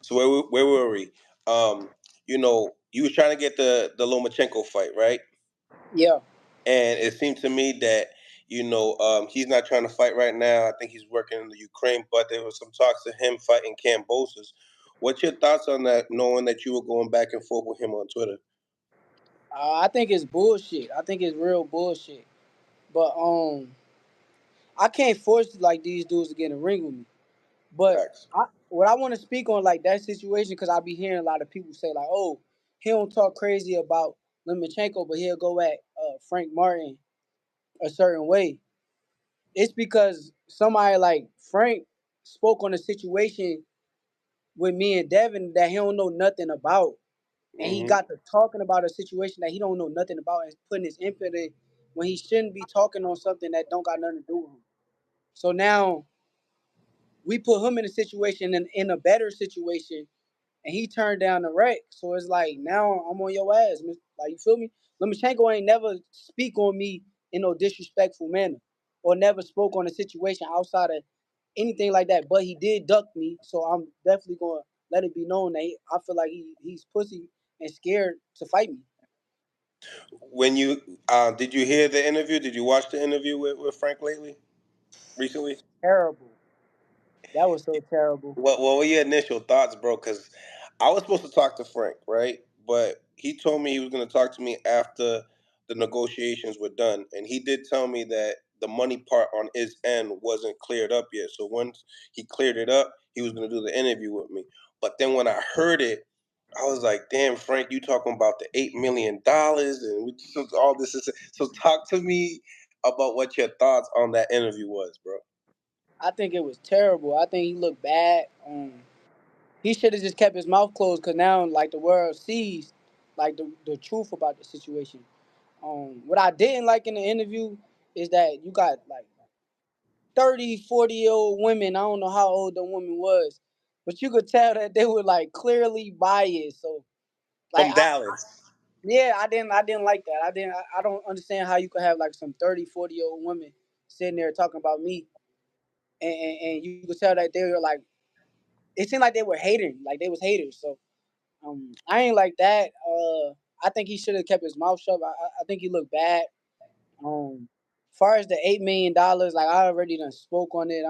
So where were we? You was trying to get the Lomachenko fight, right? Yeah. And it seemed to me that he's not trying to fight right now. I think he's working in the Ukraine, but there was some talks of him fighting Cambosos. What's your thoughts on that? Knowing that you were going back and forth with him on Twitter. I think it's bullshit. I think it's real bullshit. But I can't force like these dudes to get in the ring with me. But Facts. what I want to speak on like that situation because I be hearing a lot of people say like, oh, he don't talk crazy about Lomachenko, but he'll go at Frank Martin a certain way. It's because somebody like Frank spoke on a situation with me and Devin that he don't know nothing about, and he Hmm. got to talking about a situation that he don't know nothing about and putting his input in when he shouldn't be talking on something that don't got nothing to do with him. So now we put him in a situation in a better situation and he turned down the wreck. So it's like now I'm on your ass. Like you feel me? Lomachenko ain't never speak on me in no disrespectful manner, or never spoke on a situation outside of anything like that. But he did duck me, so I'm definitely gonna let it be known that I feel like he's pussy and scared to fight me. When you did you hear the interview? Did you watch the interview with Frank lately? Recently? Terrible. That was so terrible. What were your initial thoughts, bro? Because I was supposed to talk to Frank, right? But he told me he was going to talk to me after the negotiations were done, and he did tell me that the money part on his end wasn't cleared up yet. So once he cleared it up, he was going to do the interview with me. But then when I heard it, I was like, "Damn, Frank, you talking about the $8 million and all this?" So talk to me about what your thoughts on that interview was, bro. I think it was terrible. I think he looked bad. He should have just kept his mouth closed because now like the world sees like the truth about the situation. What I didn't like in the interview is that you got like 30, 40-year old women. I don't know how old the woman was, but you could tell that they were like clearly biased. So like From Dallas. yeah, I didn't like that. I don't understand how you could have like some 30, 40-year old women sitting there talking about me and you could tell that they were like it seemed like they were hating, like they was haters. So I ain't like that. I think he should have kept his mouth shut. I think he looked bad. Far as the $8 million, like I already done spoke on it.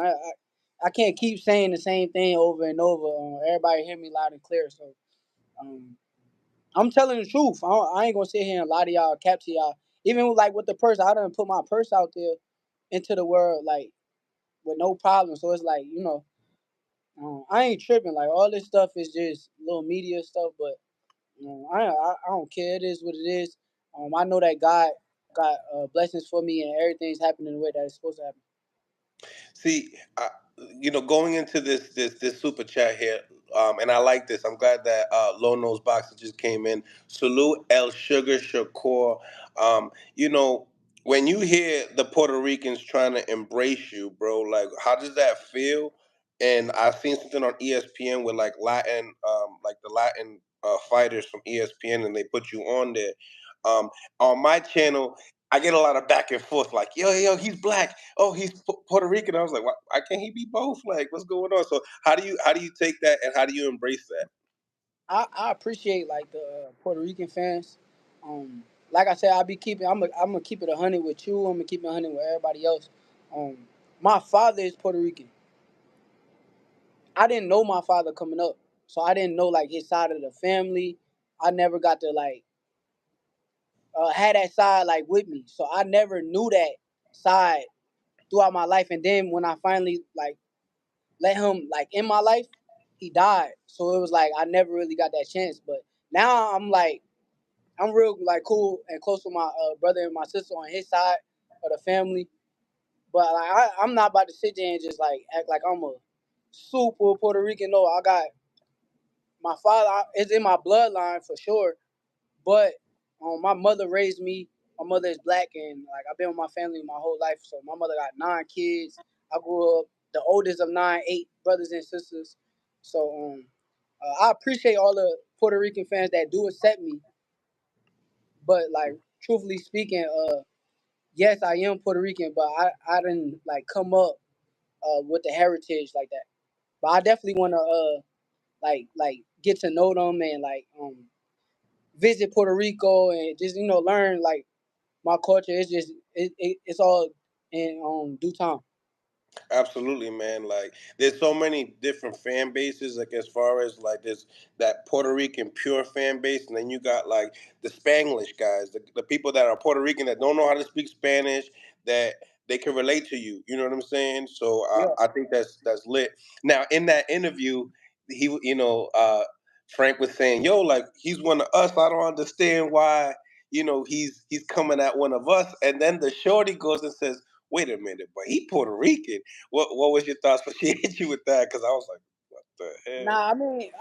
I can't keep saying the same thing over and over. Everybody hear me loud and clear. So um, I'm telling the truth. I ain't gonna sit here and lie to y'all, cap to y'all. Even like with the purse, I done put my purse out there into the world like with no problem. So it's like I ain't tripping. Like all this stuff is just little media stuff, but I don't care. It is what it is. I know that God got blessings for me, and everything's happening the way that it's supposed to happen. See, going into this super chat here, and I like this. I'm glad that Low Nose Boxer just came in. Salute El Sugar Shakur. You know, when you hear the Puerto Ricans trying to embrace you, bro, like how does that feel? And I've seen something on ESPN with like the Latin fighters from ESPN, and they put you on there. Um, on my channel, I get a lot of back and forth, like, yo, he's black. Oh, he's Puerto Rican. I was like, why can't he be both? Like, what's going on? So how do you take that and how do you embrace that? I appreciate like the Puerto Rican fans. Like I said, I'm gonna keep it 100 with you. I'm gonna keep it 100 with everybody else. Um, my father is Puerto Rican. I didn't know my father coming up, so I didn't know like his side of the family. I never got to like had that side like with me, so I never knew that side throughout my life. And then when I finally like let him like in my life, he died. So it was like I never really got that chance. But now I'm real like cool and close with my brother and my sister on his side of the family. But like I'm not about to sit there and just like act like I'm a super Puerto Rican. No, I got my father is in my bloodline for sure. But my mother raised me. My mother is black, and like I've been with my family my whole life. So my mother got 9 kids. I grew up the oldest of nine, 8 brothers and sisters. So I appreciate all the Puerto Rican fans that do accept me. But like truthfully speaking, yes, I am Puerto Rican, but I didn't like come up with the heritage like that. But I definitely want to like get to know them and like visit Puerto Rico and just learn like my culture. It's just it's all in due time. Absolutely, man. Like, there's so many different fan bases. Like, as far as like there's that Puerto Rican pure fan base, and then you got like the Spanglish guys, the people that are Puerto Rican that don't know how to speak Spanish, that they can relate to you. You know what I'm saying? So Yeah. I think that's lit. Now, in that interview, Frank was saying, "Yo, like he's one of us. I don't understand why." He's coming at one of us, and then the shorty goes and says, "Wait a minute, but he Puerto Rican." What was your thoughts when she hit you with that? Because I was like, what the hell? Nah, I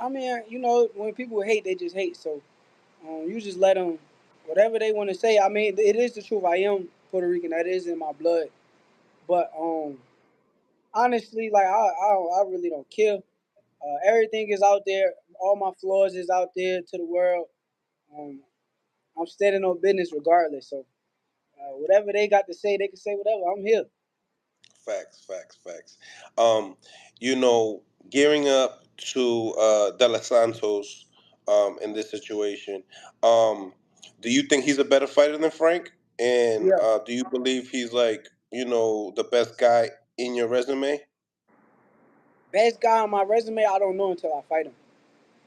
mean, when people hate, they just hate. So you just let them, whatever they want to say. I mean, it is the truth. I am Puerto Rican. That is in my blood. But honestly, like I really don't care. Everything is out there. All my flaws is out there to the world. Um, I'm standing on business regardless. So whatever they got to say, they can say whatever. I'm here. Facts, facts, facts. Um, you know, Gearing up to De Los Santos in this situation, um, do you think he's a better fighter than Frank? And Yeah. do you believe he's like, the best guy in your resume? Best guy on my resume, I don't know until I fight him.